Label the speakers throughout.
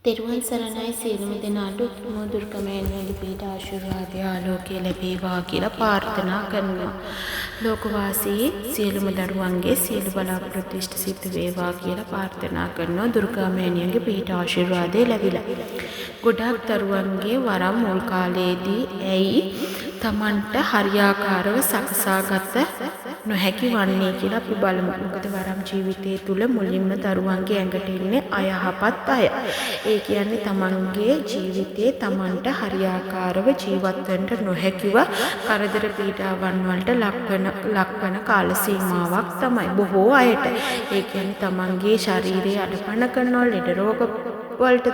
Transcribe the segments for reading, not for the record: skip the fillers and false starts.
Speaker 1: තෙරුවන් සරණයි සියලුම දෙනාට දුර්ගමයන්ගේ පීඩ ආශිර්වාදය ආලෝකය ලැබේවා කියලා ප්‍රාර්ථනා කරනවා. ලෝකවාසී සියලුම දරුවන්ගේ සියලු බලාපොරොත්තු ඉෂ්ට සිද්ධ වේවා කියලා ප්‍රාර්ථනා කරනවා. දුර්ගමයන්ගේ පීඩ ආශිර්වාදය ලැබිලා. ගොඩාක් දරුවන්ගේ වරම් මුල් කාලයේදී ඇයි තමන්ට හරියාකාරව සකසාගත නොහැකි වන්නේ කියලා අපි බලමු. මොකද වරම් ජීවිතයේ තුල මුලින්ම දරුවන්ගේ ඇඟට එන්නේ අයහපත් අය. ඒ කියන්නේ තමන්ගේ ජීවිතේ තමන්ට හරියාකාරව ජීවත් වෙන්න නොහැකිව කරදර පීඩාවන් වලට ලක්වන කාල සීමාවක් තමයි බොහෝ අයට. ඒ කියන්නේ තමන්ගේ ශරීරයේ අඩපණ කරනවා, ලෙඩ රෝග වලට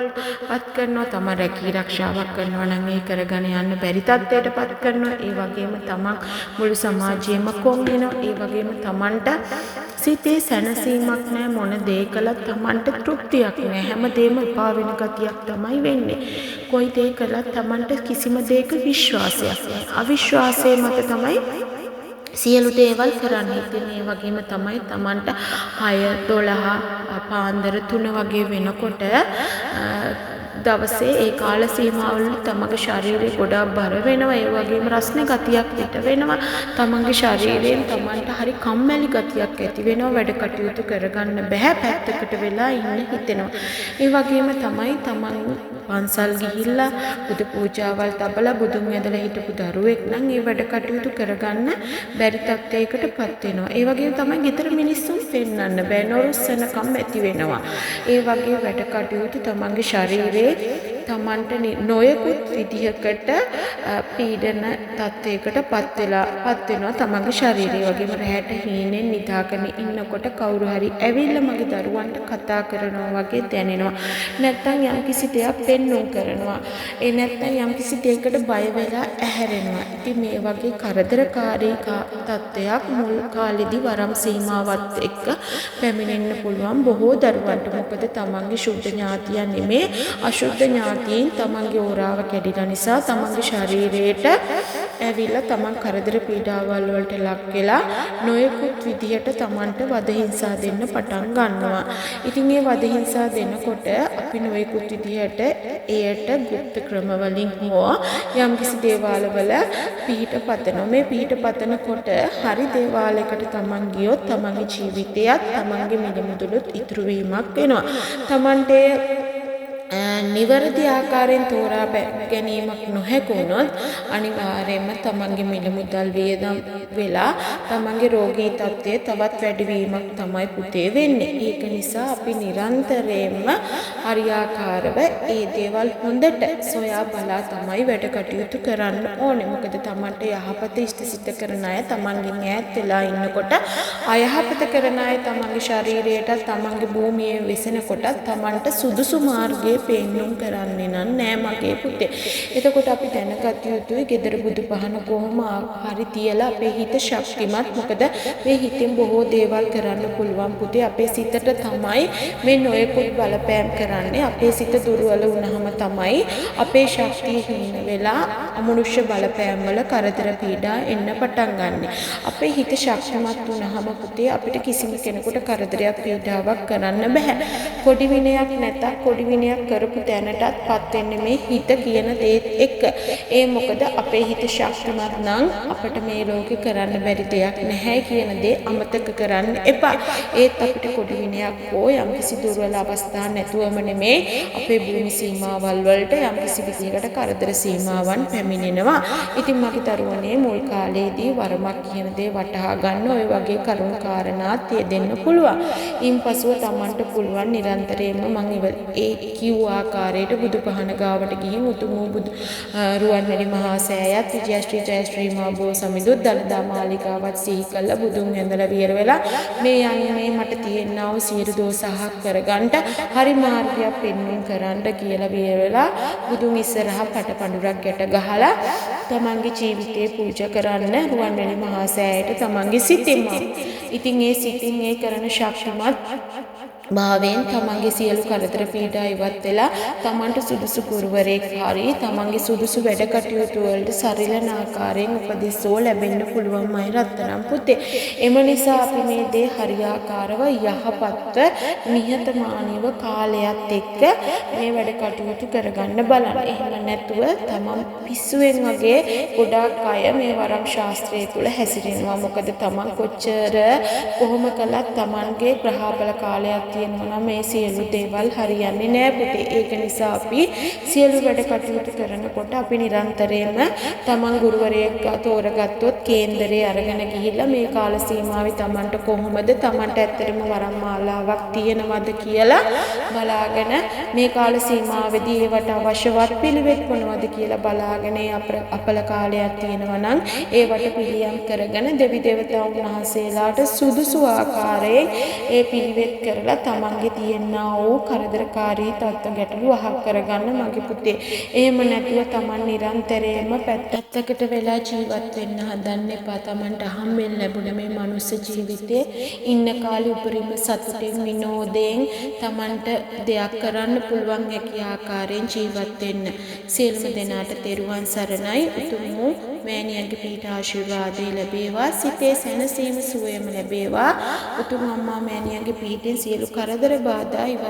Speaker 1: පත් කරනවා, තම රැකී ආරක්ෂාවක් කරනවා නම් ඒ කරගෙන යන්න බැරි තත්ත්වයට පත් කරනවා. ඒ වගේම තමන් මුළු සමාජයේම කොන් වෙනවා. ඒ වගේම තමන්ට සිතේ සැනසීමක් නැහැ. මොන දේ කළත් තමන්ට තෘප්තියක් නැහැ. හැමදේම එපා වෙන ගතියක් තමයි වෙන්නේ. කොයි දේ කළත් තමන්ට කිසිම දෙයක විශ්වාසයක් නැහැ. අවිශ්වාසය මත තමයි සියලු දේවල් කරන්නේ. ඉතින් ඒ වගේම තමයි තමන්ට 6:12 පාන්දර 3 වගේ වෙනකොට දවසේ ඒ කාල සීමාවල තමගේ ශරීරය ගොඩාක් බර වෙනවා. ඒ වගේම රස්නේ ගතියක් පිට වෙනවා. තමන්ගේ ශරීරයෙන් තමන්ට හරි කම්මැලි ගතියක් ඇති වෙනවා. වැඩ කටයුතු කරගන්න බෑ. පැත්තකට වෙලා ඉන්න හිතෙනවා. ඒ වගේම තමයි තමන් පන්සල් ගිහිල්ලා බුදු පූජාවල් තබලා බුදුන් ඇදලා හිටපු දරුවෙක් නම් ඒ වැඩ කටයුතු කරගන්න බැරි තත්ත්වයකටපත් වෙනවා. ඒ වගේම තමයි ගෙදර මිනිස්සුන් පෙන්වන්න බෑ. නොරුස්සනකම් ඇති වෙනවා. ඒ වගේ වැඩ කටයුතු තමන්ගේ ශරීරයේ තමන්ට නොයෙකුත් විදිහකට පීඩන තත්ත්වයකටපත් වෙනවා තමන්ගේ ශරීරය. වගේම රැහැට හීනෙන් නිදාගෙන ඉන්නකොට කවුරු හරි ඇවිල්ලා මගේ දරුවන්ට කතා කරනවා වගේ දැනෙනවා. නැත්තම් යම්කිසි දෙයක් පෙන්නුම් කරනවා. ඒ නැත්තම් යම්කිසි දෙයකට බය වෙලා ඇහැරෙනවා. ඉතින් මේ වගේ කරදරකාරී තත්ත්වයක් මුල් කාලෙදී වරම් සීමාවත් එක්ක පැමිණෙන්න පුළුවන් බොහෝ දරුවන්ට. මොකද තමන්ගේ ශුද්ධ ඥාතියන් නෙමේ අශුද්ධ ඥාතීන් තමන්ගේ ඕරාව කැඩිලා නිසා තමන්ගේ ශරීරයට ඇවිල්ලා තමන් කරදර පීඩාවල් වලට ලක් වෙලා නොයෙකුත් විදිහට තමන්ට වද හිංසා දෙන්න පටන් ගන්නවා. ඉතින් මේ වද හිංසා දෙනකොට අපි නොයෙකුත් විදිහට එයට গুপ্ত ක්‍රම වලින් හෝ යම්කිසි දේවාල වල පිහිට පතනවා. මේ පිහිට පතනකොට හරි දේවාලයකට තමන් ගියොත් තමන්ගේ ජීවිතයත් තමන්ගේ මිලමුදුලුත් ඉතුරු වීමක් වෙනවා. තමන්ට නිවැරදි ආකාරයෙන් තෝරා ගැනීමක් නොහැකුණොත් අනිවාර්යයෙන්ම තමන්ගේ මිල මුදල් වියදම් වෙලා තමන්ගේ රෝගී තත්ත්වය තවත් වැඩිවීමක් තමයි පුතේ වෙන්නේ. ඒක නිසා අපි නිරන්තරයෙන්ම හරියාකාරව ඒ දේවල් හොඳට සොයා බලා තමයි වැඩ කටයුතු කරන්න ඕනේ. මොකද තමන්ට යහපත ඉෂ්ට කරන අය තමන්ගෙන් ඈත් වෙලා ඉන්නකොට අයහපත කරන අය තමන්ගේ ශරීරයට තමන්ගේ භූමියේ වෙසෙනකොට තමන්ට සුදුසු මාර්ගයේ පෙන්නුම් කරන්නේ නෑ මගේ පුතේ. එතකොට අපි දැනගත යුතුයි ගෙදර බුදු පහන කොහොම හරි තියලා අපේ හිත ශක්තිමත්. මොකද මේ හිතෙන් බොහෝ දේවල් කරන්න පුළුවන් පුතේ. අපේ සිතට තමයි මේ නොයෙකුත් බලපෑම් කරන්නේ. අපේ සිත දුර්වල වුණාම තමයි අපේ ශක්තිය හිමින වෙලා අමනුෂ්‍ය බලපෑම් වල කරදර පීඩා එන්න පටන් ගන්නෙ. අපේ හිත ශක්තිමත් වුණාම පුතේ අපිට කිසිම කෙනෙකුට කරදරයක් පීඩාවක් කරන්න බෑ. කොඩි විනයක් නැතත් කොඩි විනයක් කරපු තැනටත් පත් වෙන්නේ මේ හිත කියන දේත් එක්ක. ඒ මොකද අපේ හිත ශක්තිමත් නම් අපිට මේ ලෝකේ කරන්න බැරි දෙයක් නැහැ කියන දේ අමතක කරන්න එපා. ඒත් අපිට කොඩි විනයක් හෝ යම්කිසි දුර්වල අවස්ථා නැතුවම නෙමේ අපේ භූමි සීමාවල් වලට යම්කිසි විදිහකට කරදර සීමාවන් පැමිණෙනවා. ඉතින් මගේ දරුවනේ මුල් කාලේදී වරමක් කියන දේ වටහා ගන්න ඔය වගේ කරුණු කාරණාත් යෙදෙන්න පුළුවන්. ඉන්පසුව තමන්ට පුළුවන් නිරන්තරයෙන්ම මම ඒ කිව් ආකාරයට බුදු පහන ගාවට ගිහින් උතුම් බුදු රුවන්වැලි මහා සෑයත් විජයශ්‍රී ජයශ්‍රී මා බෝ සමිඳුත් දළදා මාලිකාවත් සිහි කළා බුදුන් ඇඳලා විහෙර වෙලා මේ යන්නේ මට තියෙනා වූ සියලු දෝසහක් කරගන්න හරි මාර්ගයක් පෙන්වන්න කරන්න කියලා විහෙර වෙලා බුදුන් ඉස්සරහා පටපඬුරක් ගැට ගහලා තමන්ගේ ජීවිතේ පූජා කරන්න රුවන්වැලි මහා සෑයට තමන්ගේ සිතින්ම. ඉතින් ඒ සිතින් ඒ කරන ශක්තිමත් භාවයෙන් තමන්ගේ සියලු කරදර පීඩා ඉවත් වෙලා තමන්ට සුදුසු ගුරුවරයෙක් හරි තමන්ගේ සුදුසු වැඩ කටයුතු වලට සරිලන ආකාරයෙන් උපදෙස්ෝ ලැබෙන්න පුළුවන්මයි රත්තරන් පුතේ. එම නිසා අපි මේ දේ හරියාකාරව යහපත්ව නිහතමානීව කාලයත් එක්ක මේ වැඩ කටයුතු කරගන්න බලන්න. එහෙම නැතුව තමන් පිස්සුවෙන් වගේ ගොඩාක් අය මේ වරම් ශාස්ත්‍රය තුළ හැසිරෙනවා. මොකද තමන් කොච්චර කොහොම කළත් තමන්ගේ ග්‍රහබල කාලයක් තියෙනවා නම් මේ සියලු දේවල් හරියන්නේ නෑ පුතේ. ඒක නිසා අපි සියලු වැඩ කටයුතු කරනකොට අපි නිරන්තරයෙන්ම තමන් ගුරුවරයෙක් තෝරගත්තොත් කේන්දරේ අරගෙන ගිහිල්ලා මේ කාල සීමාවේ තමන්ට කොහොමද තමන්ට ඇත්තටම වරම් මාලාවක් තියෙනවද කියලා බලාගෙන මේ කාල සීමාවේදී ඒවට අවශ්‍යවත් පිළිවෙත් මොනවද කියලා බලාගෙන අපල කාලයක් තියෙනවා නම් ඒවට පිළියම් කරගෙන දෙවි දේවතාවුන් වහන්සේලාට සුදුසු ආකාරයෙන් ඒ පිළිවෙත් කරලා තමන්ගේ තියෙනා වූ කරදරකාරී තත්ත්ව ගැටලු අහක් කරගන්න මගේ පුතේ. එහෙම නැතුව තමන් නිරන්තරයෙන්ම පැත්තකට වෙලා ජීවත් වෙන්න හදන්න එපා. තමන්ට හම්බෙන්න ලැබුණ මේ මනුස්ස ජීවිතේ ඉන්න කාලේ උපරිම සතුටින් විනෝදයෙන් තමන්ට දෙයක් කරන්න පුළුවන් හැකි ආකාරයෙන් ජීවත් වෙන්න. සියලුම දෙනාට තෙරුවන් සරණයි. උතුම් වූ මෑණියන්ගේ පීඨ ආශිර්වාදය ලැබේවා. සිතේ සැනසීම සුවයම ලැබේවා. උතුම් අම්මා මෑණියන්ගේ පීඨෙන් සියලු කරදර බාධා ඉවත්